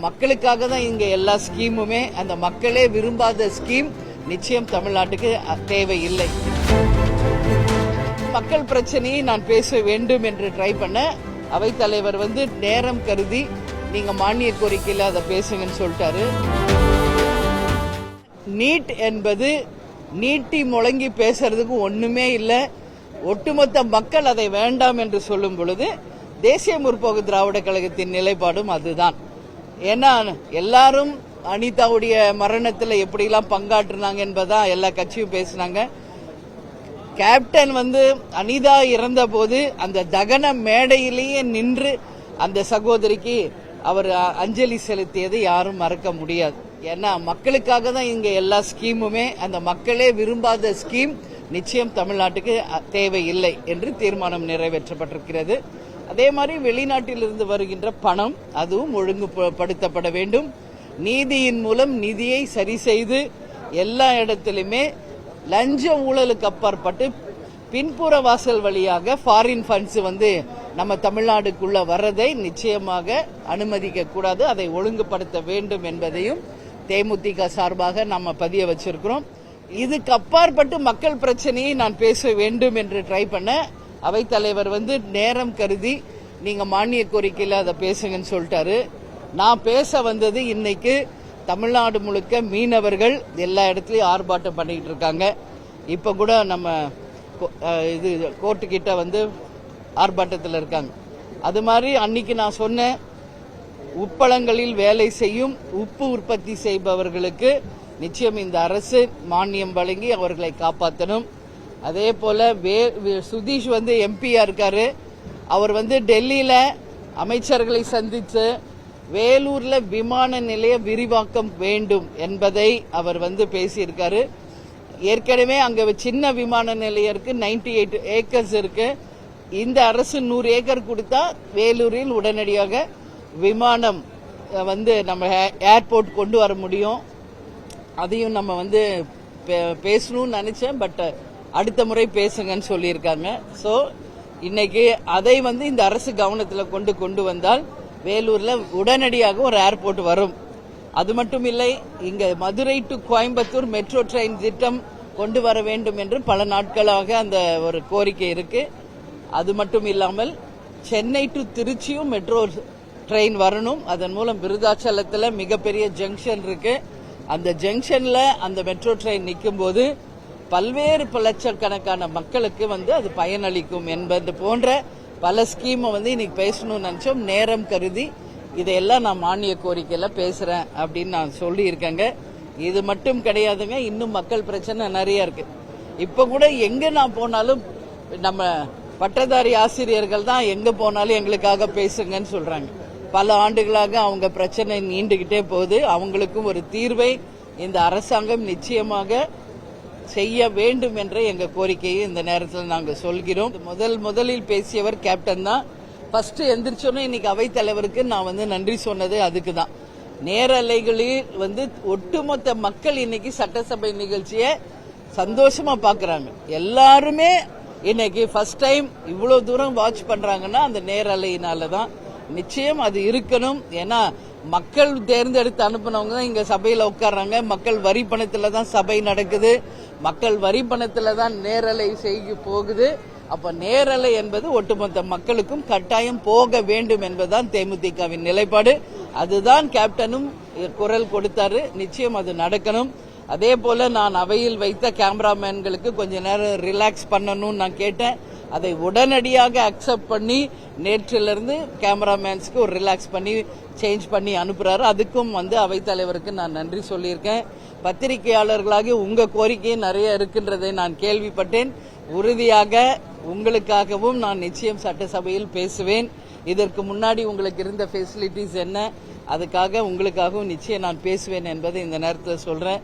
மக்களுக்காக தான் இங்க எல்லா ஸ்கீமுமே. அந்த மக்களே விரும்பாத ஸ்கீம் நிச்சயம் தமிழ்நாட்டுக்கு தேவையில்லை. மக்கள் பிரச்சனையை நான் பேச வேண்டும் என்று ட்ரை பண்ண அவைத்தலைவர் நேரம் கருதி நீங்க மானிய கோரிக்கையில் அதை பேசுங்கன்னு சொல்லிட்டாரு. நீட் என்பது நீட்டி முழங்கி பேசுறதுக்கு ஒண்ணுமே இல்லை. ஒட்டுமொத்த மக்கள் அதை வேண்டாம் என்று சொல்லும் பொழுது தேசிய முற்போக்கு திராவிட கழகத்தின் நிலைப்பாடும் அதுதான். ஏன்னா எல்லாரும் அனிதாவுடைய மரணத்தில் எப்படிலாம் பங்காற்றினாங்க என்பதான் எல்லா கட்சியும் பேசினாங்க. கேப்டன் அனிதா இறந்த போது அந்த தகன மேடையிலேயே நின்று அந்த சகோதரிக்கு அவர் அஞ்சலி செலுத்தியதை யாரும் மறக்க முடியாது. ஏன்னா மக்களுக்காக தான் இங்க எல்லா ஸ்கீமுமே. அந்த மக்களே விரும்பாத ஸ்கீம் நிச்சயம் தமிழ்நாட்டுக்கு தேவையில்லை என்று தீர்மானம் நிறைவேற்றப்பட்டிருக்கிறது. அதே மாதிரி வெளிநாட்டிலிருந்து வருகின்ற பணம் அதுவும் ஒழுங்குபடுத்தப்பட வேண்டும். நீதியின் மூலம் நிதியை சரி செய்து எல்லா இடத்திலுமே லஞ்ச ஊழலுக்கு அப்பாற்பட்டு பின்புற வாசல் வழியாக ஃபாரின் ஃபண்ட்ஸ் நம்ம தமிழ்நாடுக்குள்ள வர்றதை நிச்சயமாக அனுமதிக்க கூடாது. அதை ஒழுங்குபடுத்த வேண்டும் என்பதையும் தேமுதிக சார்பாக நம்ம பதிய வச்சிருக்கிறோம். இதுக்கு அப்பாற்பட்டு மக்கள் பிரச்சனையை நான் பேச வேண்டும் என்று ட்ரை பண்ண அவைத்தலைவர் நேரம் கருதி நீங்க மானிய கோரிக்கையில் அதை பேசுங்கன்னு சொல்லிட்டாரு. நான் பேச வந்தது இன்னைக்கு தமிழ்நாடு முழுக்க மீனவர்கள் எல்லா இடத்துலயும் ஆர்ப்பாட்டம் பண்ணிட்டு இருக்காங்க. இப்ப கூட நம்ம இது கோர்ட்டு கிட்ட ஆர்ப்பாட்டத்தில் இருக்காங்க. அது மாதிரி அன்னைக்கு நான் சொன்னேன், உப்பளங்களில் வேலை செய்யும் உப்பு உற்பத்தி செய்பவர்களுக்கு நிச்சயம் இந்த அரசு மானியம் வழங்கி அவர்களை காப்பாற்றணும். அதே போல சுதீஷ் எம்பியா இருக்காரு. அவர் டெல்லியில அமைச்சர்களை சந்தித்து வேலூர்ல விமான நிலைய விரிவாக்கம் வேண்டும் என்பதை அவர் பேசியிருக்காரு. ஏற்கனவே அங்க சின்ன விமான நிலையம் இருக்கு, 98 ஏக்கர்ஸ் இருக்கு. இந்த அரசு 100 ஏக்கர் கொடுத்தா வேலூரில் உடனடியாக விமானம் நம்ம ஏர்போர்ட் கொண்டு வர முடியும். அதையும் நம்ம பேசணும்னு நினைச்சேன், பட் அடுத்த முறை பேசுங்கன்னு சொல்லியிருக்காங்க. ஸோ இன்னைக்கு அதை இந்த அரசு கவனத்தில் கொண்டு வந்தால் வேலூர்ல உடனடியாக ஒரு ஏர்போர்ட் வரும். அது மட்டும் இல்லை, இங்க Madurai to Coimbatore metro train திட்டம் கொண்டு வர வேண்டும் என்று பல நாட்களாக அந்த ஒரு கோரிக்கை இருக்கு. அது மட்டும் இல்லாமல் சென்னை டு திருச்சியும் மெட்ரோ ட்ரெயின் வரணும். அதன் மூலம் விருதாச்சலத்தில் மிகப்பெரிய ஜங்ஷன் இருக்கு. அந்த ஜங்ஷன்ல அந்த மெட்ரோ ட்ரெயின் நிற்கும் போது பல்வேறு லட்சக்கணக்கான மக்களுக்கு அது பயனளிக்கும் என்பது போன்ற பல ஸ்கீமை இன்னைக்கு பேசணும்னு நினைச்சோம். நேரம் கருதி இதையெல்லாம் நான் மானிய கோரிக்கையில பேசுறேன் அப்படின்னு நான் சொல்லி இருக்கேங்க. இது மட்டும் கிடையாதுங்க, இன்னும் மக்கள் பிரச்சனை நிறைய இருக்கு. இப்ப கூட எங்க நான் போனாலும் நம்ம பட்டதாரி ஆசிரியர்கள் தான் எங்க போனாலும் எங்களுக்காக பேசுங்கன்னு சொல்றாங்க. பல ஆண்டுகளாக அவங்க பிரச்சனை நீண்டுகிட்டே போகுது. அவங்களுக்கும் ஒரு தீர்வை இந்த அரசாங்கம் நிச்சயமாக செய்ய வேண்டும் என்ற எங்க கோரிக்கையை இந்த நேரத்தில் நாங்கள் சொல்கிறோம். முதலில் பேசியவர் கேப்டன் தான். ஃபர்ஸ்ட் எந்திரிச்சோன்னு இன்னைக்கு அவைத்தலைவருக்கு நான் நன்றி சொன்னது அதுக்கு தான். நேரலைகளில் ஒட்டுமொத்த மக்கள் இன்னைக்கு சட்டசபை நிகழ்ச்சியை சந்தோஷமா பாக்குறாங்க. எல்லாருமே இன்னைக்கு ஃபர்ஸ்ட் டைம் இவ்வளவு தூரம் வாட்ச் பண்றாங்கன்னா அந்த நேரலையினால தான். நிச்சயம் அது இருக்கணும். ஏன்னா மக்கள் தேர்ந்தெடுத்து அனுப்பினவங்க தான் இங்க சபையில உட்கார்றாங்க. மக்கள் வரி பணத்துல தான் சபை நடக்குது. மக்கள் வரி பணத்துல தான் நேரலை செய்ய போகுது. அப்ப நேரலை என்பது ஒட்டுமொத்த மக்களுக்கும் கட்டாயம் போக வேண்டும் என்பதுதான் தேமுதிகவின் நிலைப்பாடு. அதுதான் கேப்டனும் குரல் கொடுத்தாரு. நிச்சயம் அது நடக்கணும். அதே போல நான் அவையில் வைத்த கேமராமேன்களுக்கு கொஞ்ச நேரம் ரிலாக்ஸ் பண்ணணும்னு நான் கேட்டேன். அதை உடனடியாக அக்செப்ட் பண்ணி நேற்றிலிருந்து கேமராமேன்ஸ்க்கு ஒரு ரிலாக்ஸ் பண்ணி சேஞ்ச் பண்ணி அனுப்புறாரு. அதுக்கும் அவைத்தலைவருக்கு நான் நன்றி சொல்லியிருக்கேன். பத்திரிகையாளர்களாகி உங்க கோரிக்கை நிறைய இருக்கின்றதை நான் கேள்விப்பட்டேன். உறுதியாக உங்களுக்காகவும் நான் நிச்சயம் சட்டசபையில் பேசுவேன். இதற்கு முன்னாடி உங்களுக்கு இருந்த ஃபெசிலிட்டிஸ் என்ன, அதுக்காக உங்களுக்காகவும் நிச்சயம் நான் பேசுவேன் என்பதை இந்த நேரத்தில் சொல்றேன்.